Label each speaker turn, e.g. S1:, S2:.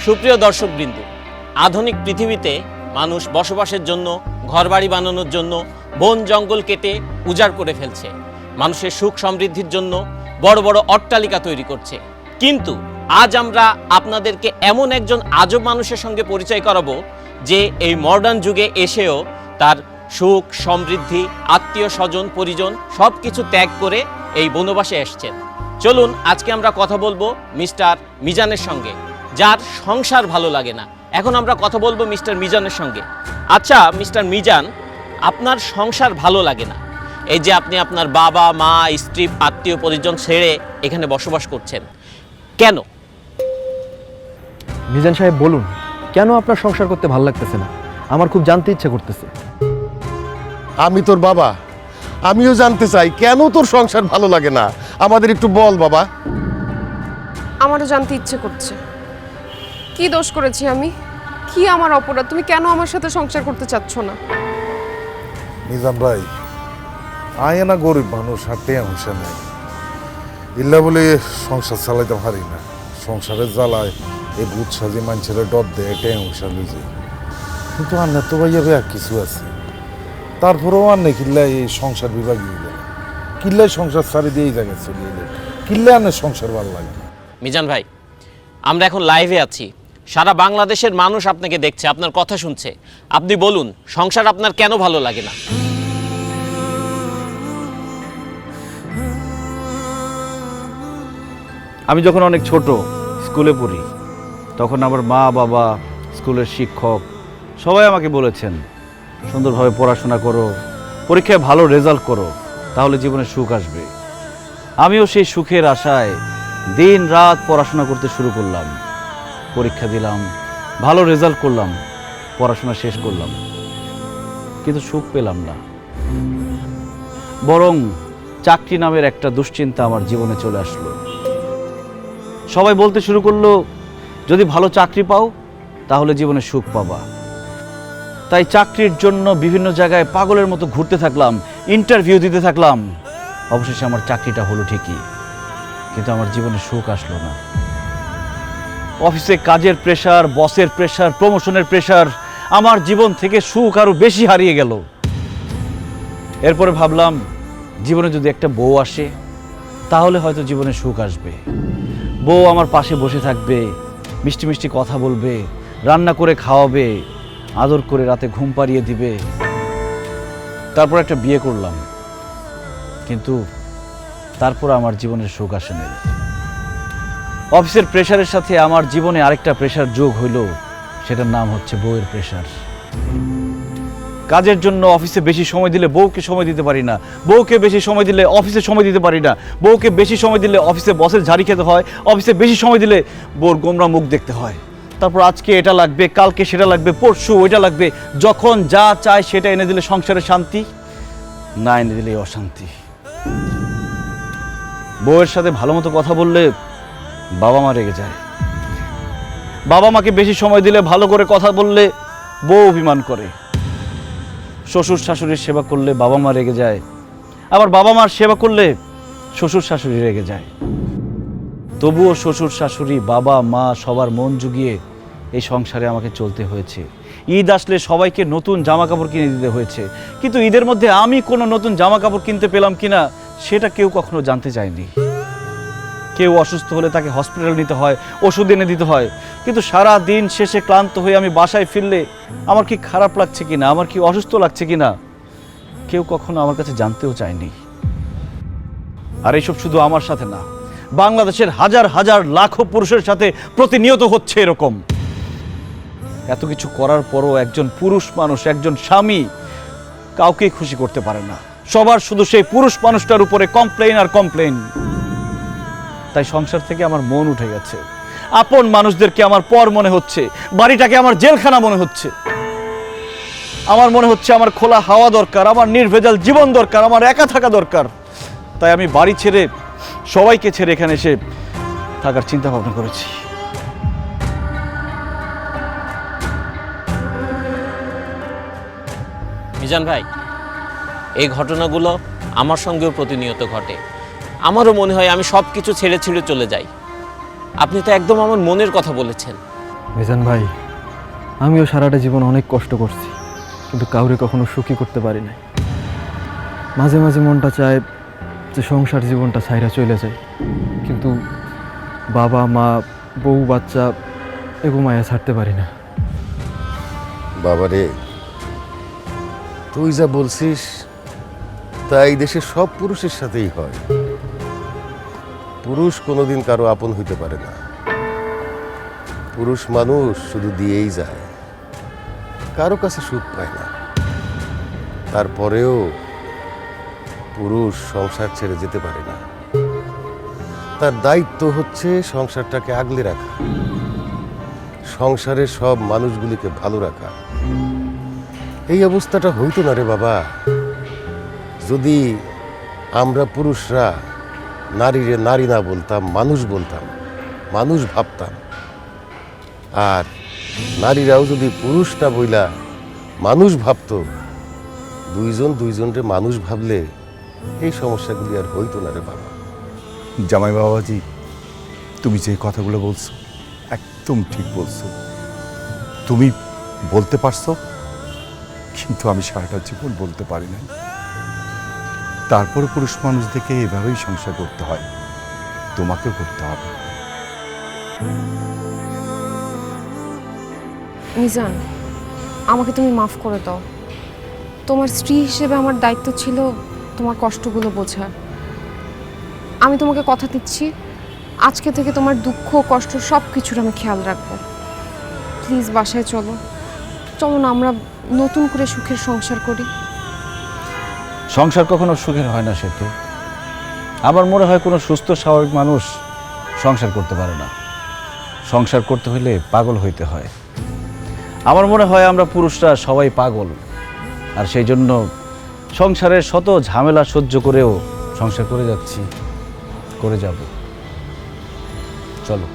S1: সুপ্রিয় দর্শকবৃন্দ, আধুনিক পৃথিবীতে মানুষ বসবাসের জন্য, ঘরবাড়ি বানানোর জন্য বন জঙ্গল কেটে উজাড় করে ফেলছে। মানুষের সুখ সমৃদ্ধির জন্য বড় বড় অট্টালিকা তৈরি করছে। কিন্তু আজ আমরা আপনাদেরকে এমন একজন আজব মানুষের সঙ্গে পরিচয় করাবো যে এই মডার্ন যুগে এসেও তার সুখ সমৃদ্ধি, আত্মীয় স্বজন পরিজন সব কিছু ত্যাগ করে এই বনবাসে এসছেন। চলুন আজকে আমরা কথা বলবো মিস্টার মিজানের সঙ্গে, যার সংসার ভালো লাগে না। এখন আমরা কথা বলবো মিস্টার মিজানের সঙ্গে। আচ্ছা মিস্টার মিজান, আপনার সংসার ভালো লাগে না, এই যে আপনি আপনার বাবা মা স্ত্রী আত্মীয় পরিজন ছেড়ে এখানে বসবাস করছেন, কেন?
S2: মিজান সাহেব বলুন, কেন আপনার সংসার করতে ভালো লাগতেছে না? আমার খুব জানতে ইচ্ছা করতেছে।
S3: আমি তোর বাবা, আমিও জানতে চাই কেন তোর সংসার ভালো লাগে না। আমাদের একটু বল বাবা।
S4: আমারও জানতে ইচ্ছে করছে, কি দোষ করেছি আমি? কি আমার অপরাধ? তুমি কেন আমার সাথে সংসার করতে চাচ্ছ না?
S5: নিজাম ভাই, আয় না গরিব মানুষ, হাঁটতে অংশা নেই ইল্লা বলে সংসার চালাইতে পারি না। সংসারের জ্বালায় এই ভূত সাজি মানুষের ডর দেয়, এটাই অংশা লুজে। কিন্তু আন্না তো ভাইয়া ভাই কিছু আছে, তারপরেও আন্নে কিল্লায় এই সংসার বিভাগ কিল্লায় সংসার ছাড়ি দিয়ে এই জায়গায় চলে এলে কিল্লায় আন্নের সংসার ভালো লাগে না।
S1: মিজান ভাই, আমরা এখন লাইভে আছি, সারা বাংলাদেশের মানুষ আপনাকে দেখছে, আপনার কথা শুনছে। আপনি বলুন, সংসার আপনার কেন ভালো লাগে না?
S6: আমি যখন অনেক ছোট স্কুলে পড়ি, তখন আমার মা বাবা, স্কুলের শিক্ষক সবাই আমাকে বলেছেন, সুন্দরভাবে পড়াশোনা করো, পরীক্ষায় ভালো রেজাল্ট করো, তাহলে জীবনে সুখ আসবে। আমিও সেই সুখের আশায় দিন রাত পড়াশোনা করতে শুরু করলাম। পরীক্ষা দিলাম, ভালো রেজাল্ট করলাম, পড়াশোনা শেষ করলাম, কিন্তু সুখ পেলাম না। বরং চাকরি নামের একটা দুশ্চিন্তা আমার জীবনে চলে আসলো। সবাই বলতে শুরু করলো, যদি ভালো চাকরি পাও তাহলে জীবনে সুখ পাবা। তাই চাকরির জন্য বিভিন্ন জায়গায় পাগলের মতো ঘুরতে থাকলাম, ইন্টারভিউ দিতে থাকলাম। অবশেষে আমার চাকরিটা হলো ঠিকই, কিন্তু আমার জীবনে সুখ আসলো না। অফিসে কাজের প্রেশার, বসের প্রেশার, প্রমোশনের প্রেশার, আমার জীবন থেকে সুখ আরো বেশি হারিয়ে গেল। এরপরে ভাবলাম, জীবনে যদি একটা বউ আসে তাহলে হয়তো জীবনে সুখ আসবে। বউ আমার পাশে বসে থাকবে, মিষ্টি মিষ্টি কথা বলবে, রান্না করে খাওয়াবে, আদর করে রাতে ঘুম পাড়িয়ে দিবে। তারপর একটা বিয়ে করলাম, কিন্তু তারপর আমার জীবনের সুখ আসে নাই। অফিসের প্রেশারের সাথে আমার জীবনে আরেকটা প্রেশার যোগ হইল, সেটার নাম হচ্ছে বউয়ের প্রেশার। কাজের জন্য অফিসে বেশি সময় দিলে বউকে সময় দিতে পারি না, বউকে বেশি সময় দিলে অফিসে সময় দিতে পারি না, বউকে বেশি সময় দিলে অফিসে বসের ঝাড়ি খেতে হয়, অফিসে বেশি সময় দিলে বউর গোমরা মুখ দেখতে হয়। তারপর আজকে এটা লাগবে, কালকে সেটা লাগবে, পরশু ওইটা লাগবে। যখন যা চায় সেটা এনে দিলে সংসারে শান্তি, না এনে দিলে অশান্তি। বউয়ের সাথে ভালো মতো কথা বললে বাবা মা রেগে যায়, বাবা মাকে বেশি সময় দিলে, ভালো করে কথা বললে বউ অভিমান করে। শ্বশুর শাশুড়ির সেবা করলে বাবা মা রেগে যায়, আবার বাবা মার সেবা করলে শ্বশুর শাশুড়ি রেগে যায়। তবুও শ্বশুর শাশুড়ি, বাবা মা সবার মন জুগিয়ে এই সংসারে আমাকে চলতে হয়েছে। ঈদ আসলে সবাইকে নতুন জামা কাপড় কিনে দিতে হয়েছে, কিন্তু ঈদের মধ্যে আমি কোনো নতুন জামা কাপড় কিনতে পেলাম কিনা সেটা কেউ কখনো জানতে চায়নি। কেউ অসুস্থ হলে তাকে হসপিটাল নিতে হয়, ওষুধ এনে দিতে হয়, কিন্তু সারা দিন শেষে ক্লান্ত হয়ে আমি বাসায় ফিরলে আমার কি খারাপ লাগছে কিনা, আমার কি অসুস্থ লাগছে কিনা কেউ কখনো আমার কাছে জানতেও চায়নি। আর এইসব শুধু আমার সাথে না, বাংলাদেশের হাজার হাজার লাখো পুরুষের সাথে প্রতিনিয়ত হচ্ছে এরকম। এত কিছু করার পরও একজন পুরুষ মানুষ, একজন স্বামী কাউকেই খুশি করতে পারে না। সবার শুধু সেই পুরুষ মানুষটার উপরে কমপ্লেইন আর কমপ্লেইন। তাই সংসার থেকে আমার মন উঠে গেছে। আপন মানুষদেরকে আমার পর মনে হচ্ছে, বাড়িটাকে আমার জেলখানা মনে হচ্ছে। আমার মনে হচ্ছে আমার খোলা হাওয়া দরকার, আমার নির্ভেজাল জীবন দরকার, আমার একা থাকা দরকার। তাই আমি বাড়ি ছেড়ে, সবাইকে ছেড়ে এখানে এসে থাকার চিন্তা ভাবনা করেছি।
S1: মিজান ভাই, এই ঘটনাগুলো আমার সঙ্গেও প্রতিনিয়ত ঘটে। আমারও মনে হয় আমি সব কিছু ছেড়ে ছেড়ে চলে যাই। আপনি তো একদম আমার মনের কথা বলেছেন।
S2: মিজান ভাই, আমিও সারাটা জীবন অনেক কষ্ট করছি, কিন্তু কাউরে কখনো সুখী করতে পারি নাই। মাঝে মাঝে মনটা চায় যে সংসার জীবনটা ছাইরা চলে যায়, কিন্তু বাবা মা বউ বাচ্চা এগো মায়া ছাড়তে পারি না।
S3: বাবারে, তুই যা বলছিস তা এই দেশের সব পুরুষের সাথেই হয়। পুরুষ কোনোদিন কারো আপন হইতে পারে না। পুরুষ মানুষ শুধু দিয়েই যায়, কারো কাছে সুখ পায় না। তারপরেও পুরুষ সংসার ছেড়ে যেতে পারে না। তার দায়িত্ব হচ্ছে সংসারটাকে আগলে রাখা, সংসারের সব মানুষগুলিকে ভালো রাখা। এই অবস্থাটা হইতো না রে বাবা, যদি আমরা পুরুষরা নারীরে নারী না বলতাম, মানুষ বলতাম, মানুষ ভাবতাম। আর নারীরাও যদি পুরুষ না বইলা মানুষ ভাবতো, দুইজন দুইজনরে মানুষ ভাবলে এই সমস্যাগুলি আর হইতো না রে বাবা।
S7: জামাই বাবাজি, তুমি যে কথাগুলো বলছো একদম ঠিক বলছো। তুমি বলতে পারছো, কিন্তু আমি সারাটা জীবন বলতে পারি না। তারপরে পুরুষ মানুষ দেখে এভাবেই সংসার করতে হয়, তোমাকেও করতে হবে।
S4: মিজান, আমাকে তুমি মাফ করে দাও। তোমার স্ত্রী হিসেবে আমার দায়িত্ব ছিল তোমার কষ্টগুলো বোঝা। আমি তোমাকে কথা দিচ্ছি, আজকে থেকে তোমার দুঃখ কষ্ট সব কিছুর আমি খেয়াল রাখবো। প্লিজ বাসায় চলো, চলো না আমরা নতুন করে সুখের সংসার করি।
S6: সংসার কখনো সুখের হয় না সেতু। আমার মনে হয় কোনো সুস্থ স্বাভাবিক মানুষ সংসার করতে পারে না। সংসার করতে হলে পাগল হইতে হয়। আমার মনে হয় আমরা পুরুষরা সবাই পাগল, আর সেই জন্য সংসারের শত ঝামেলা সহ্য করেও সংসার করে যাচ্ছি, করে যাব। চলো।